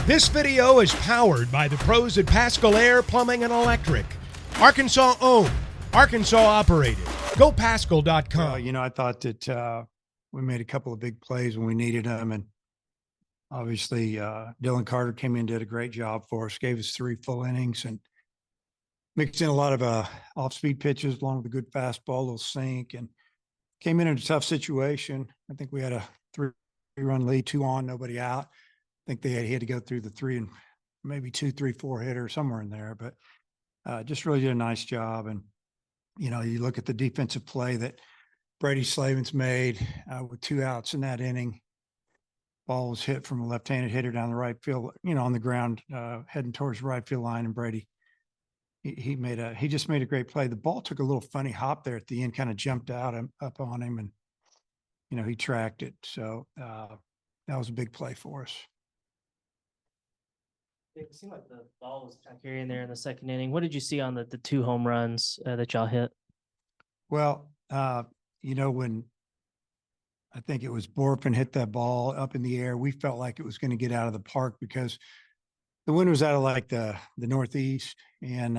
This video is powered by the pros at Pascal Air Plumbing and Electric. Arkansas owned, Arkansas operated. GoPascal.com. I thought that we made a couple of big plays when we needed them. And obviously, Dylan Carter came in, did a great job for us, gave us 3 full innings and mixed in a lot of off-speed pitches along with a good fastball, a little sink, and came in a tough situation. I think we had a 3-run lead, 2 on, nobody out. I think he had to go through the 3 and maybe 2, 3, 4 hitter somewhere in there, but just really did a nice job. And, you look at the defensive play that Brady Slavin's made with 2 outs in that inning. Ball was hit from a left-handed hitter down the right field, on the ground, heading towards the right field line. And Brady, he just made a great play. The ball took a little funny hop there at the end, kind of jumped out up on him, and, he tracked it. So that was a big play for us. It seemed like the ball was kind of carrying there in the second inning. What did you see on the 2 home runs that y'all hit? Well, when I think it was Borfin hit that ball up in the air, we felt like it was going to get out of the park because the wind was out of like the northeast, and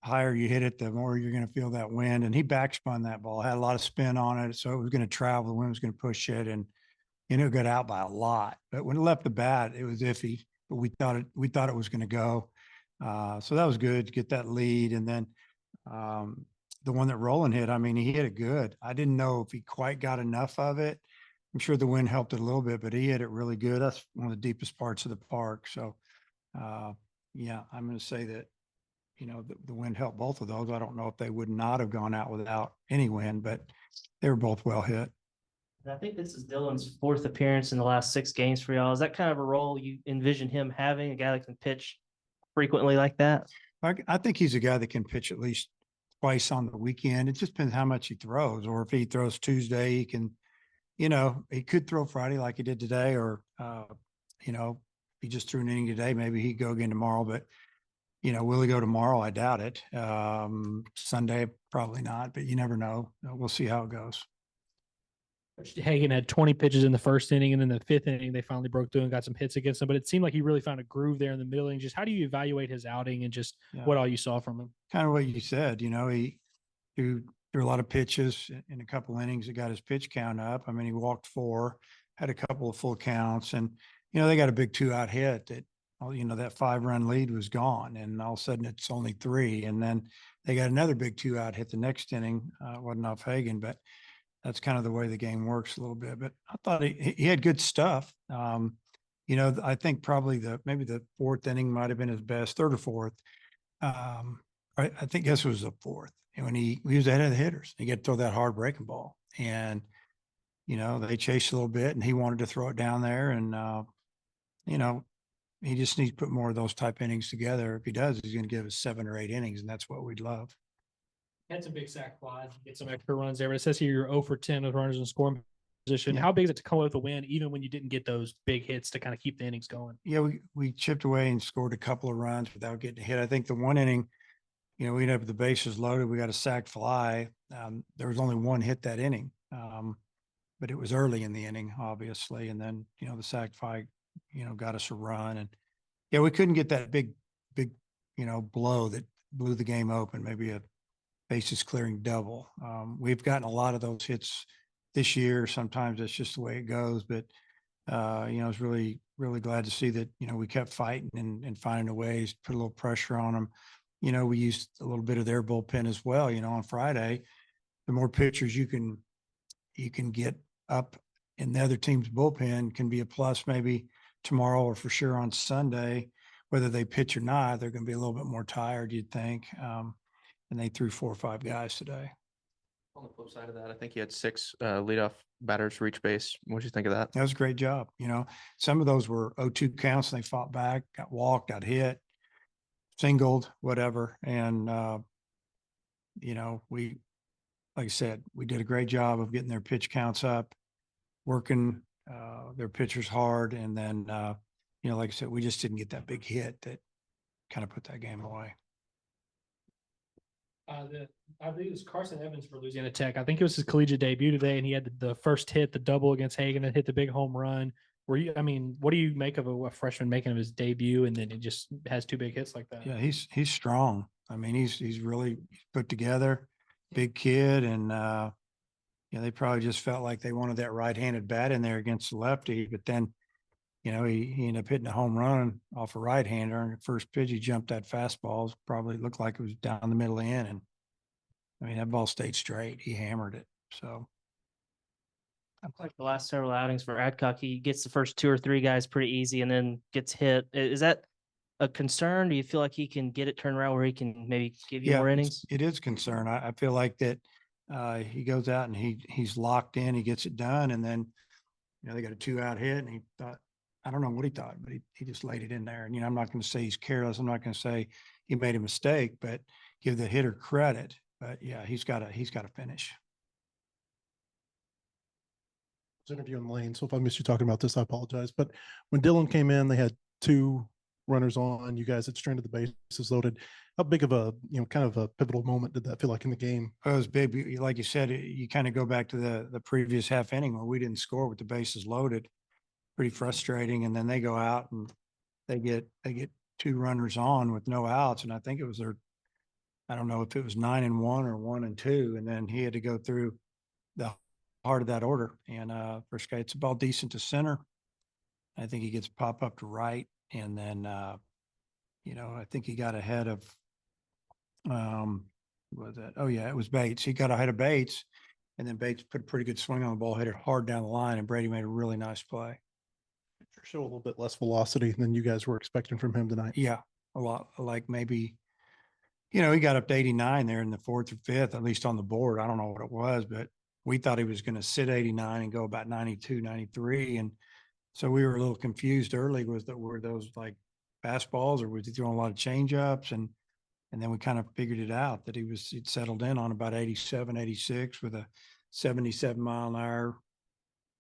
higher you hit it, the more you're going to feel that wind. And he backspun that ball, had a lot of spin on it, so it was going to travel. The wind was going to push it, and it got out by a lot. But when it left the bat, it was iffy. But we thought it was going to go, so that was good to get that lead. And then the one that Roland hit, he hit it good. I didn't know if he quite got enough of it. I'm sure the wind helped it a little bit, but he hit it really good. That's one of the deepest parts of the park. So, I'm going to say that, the wind helped both of those. I don't know if they would not have gone out without any wind, but they were both well hit. And I think this is Dylan's 4th appearance in the last 6 games for y'all. Is that kind of a role you envision him having, a guy that can pitch frequently like that? I think he's a guy that can pitch at least twice on the weekend. It just depends how much he throws, or if he throws Tuesday, he can, he could throw Friday like he did today, or, if he just threw an inning today, maybe he'd go again tomorrow. But, will he go tomorrow? I doubt it. Sunday, probably not, but you never know. We'll see how it goes. Hagen had 20 pitches in the first inning, and then the 5th inning, they finally broke through and got some hits against him. But it seemed like he really found a groove there in the middle. And just how do you evaluate his outing and just what all you saw from him? Kind of what you said, he threw a lot of pitches in a couple innings. It got his pitch count up. He walked 4, had a couple of full counts, and, they got a big 2-out hit that, that 5-run lead was gone. And all of a sudden it's only 3. And then they got another big 2-out hit the next inning. It wasn't off Hagen, but that's kind of the way the game works a little bit. But I thought he had good stuff. I think probably maybe the 4th inning might have been his best, 3rd or 4th. I think this was the 4th. And when he was ahead of the hitters, he got to throw that hard breaking ball. And, they chased a little bit, and he wanted to throw it down there. And, he just needs to put more of those type innings together. If he does, he's going to give us 7 or 8 innings, and that's what we'd love. Had some big sack flies, get some extra runs there. But it says here you're 0 for 10 with runners in scoring position. Yeah. How big is it to come away with a win, even when you didn't get those big hits to kind of keep the innings going? Yeah, we chipped away and scored a couple of runs without getting hit. I think the one inning, we ended up with the bases loaded. We got a sack fly. There was only 1 hit that inning, but it was early in the inning, obviously. And then, the sack fly, got us a run. And, we couldn't get that big, blow that blew the game open, maybe a bases clearing double. We've gotten a lot of those hits this year. Sometimes that's just the way it goes. But, I was really, really glad to see that, we kept fighting and finding a ways to put a little pressure on them. We used a little bit of their bullpen as well. On Friday, the more pitchers you can get up in the other team's bullpen can be a plus maybe tomorrow, or for sure on Sunday. Whether they pitch or not, they're going to be a little bit more tired, you'd think. And they threw 4 or 5 guys today. On the flip side of that, I think he had 6 leadoff batters reach base. What did you think of that? That was a great job. Some of those were 0-2 counts, and they fought back, got walked, got hit, singled, whatever. And, like I said, we did a great job of getting their pitch counts up, working their pitchers hard. And then, like I said, we just didn't get that big hit that kind of put that game away. I believe it was Carson Evans for Louisiana Tech. I think it was his collegiate debut today, and he had the first hit, the double against Hagen, and hit the big home run. I mean, what do you make of a freshman making his debut and then he just has 2 big hits like that? Yeah, he's strong. I mean, he's really put together, big kid, and they probably just felt like they wanted that right-handed bat in there against the lefty. But then, he ended up hitting a home run off a right-hander. And the first pitch, he jumped that fastball. Probably looked like it was down the middle of the end, and I mean that ball stayed straight. He hammered it. So. Like the last several outings for Adcock, he gets the first 2 or 3 guys pretty easy and then gets hit. Is that a concern? Do you feel like he can get it turned around where he can maybe give you more innings? It is a concern. I feel like that he goes out and he's locked in, he gets it done, and then they got a 2-out hit, and he thought, I don't know what he thought, but he just laid it in there. And I'm not going to say he's careless. I'm not going to say he made a mistake, but give the hitter credit. But yeah, he's got to finish. Interviewing Lane, so if I missed you talking about this, I apologize. But when Dylan came in, they had 2 runners on. You guys had stranded the bases loaded. How big of a kind of a pivotal moment did that feel like in the game? Well, it was big. Like you said, you kind of go back to the previous half inning where we didn't score with the bases loaded. Pretty frustrating. And then they go out and they get 2 runners on with no outs, and I think it was I don't know if it was 9-1 or 1-2, and then he had to go through the heart of that order. And first guy, it's a ball decent to center. I think he gets pop up to right, and then I think he got ahead of was it? Oh yeah, it was Bates. He got ahead of Bates, and then Bates put a pretty good swing on the ball, hit it hard down the line, and Brady made a really nice play. Show a little bit less velocity than you guys were expecting from him tonight. Yeah, a lot. Like maybe he got up to 89 there in the 4th or 5th, at least on the board. I don't know what it was, but we thought he was going to sit 89 and go about 92, 93. And so we were a little confused early. Were those like fastballs, or was he throwing a lot of change ups? And then we kind of figured it out that he'd settled in on about 87, 86 with a 77 mile an hour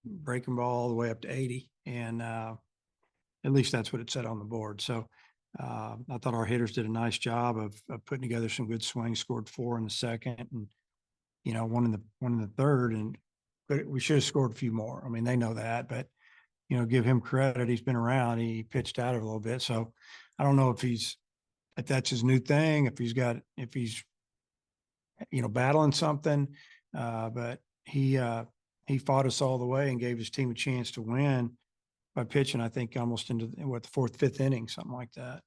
breaking ball all the way up to 80. And at least that's what it said on the board. So I thought our hitters did a nice job of putting together some good swings, scored 4 in the second, and one in the third, but we should have scored a few more. I mean, they know that, but give him credit. He's been around. He pitched out of a little bit. So I don't know if that's his new thing, if he's battling something, but he fought us all the way and gave his team a chance to win by pitching, I think, almost into the 4th, 5th inning, something like that.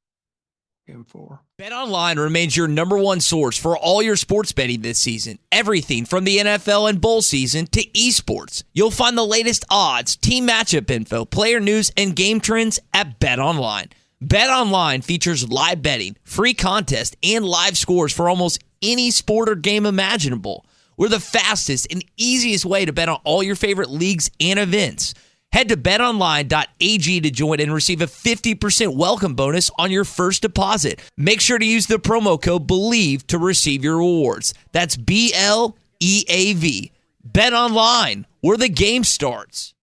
Give him 4. BetOnline remains your number 1 source for all your sports betting this season. Everything from the NFL and bowl season to esports. You'll find the latest odds, team matchup info, player news, and game trends at BetOnline. BetOnline features live betting, free contests, and live scores for almost any sport or game imaginable. We're the fastest and easiest way to bet on all your favorite leagues and events. Head to betonline.ag to join and receive a 50% welcome bonus on your first deposit. Make sure to use the promo code BELIEVE to receive your rewards. That's BLEAV. Bet Online, where the game starts.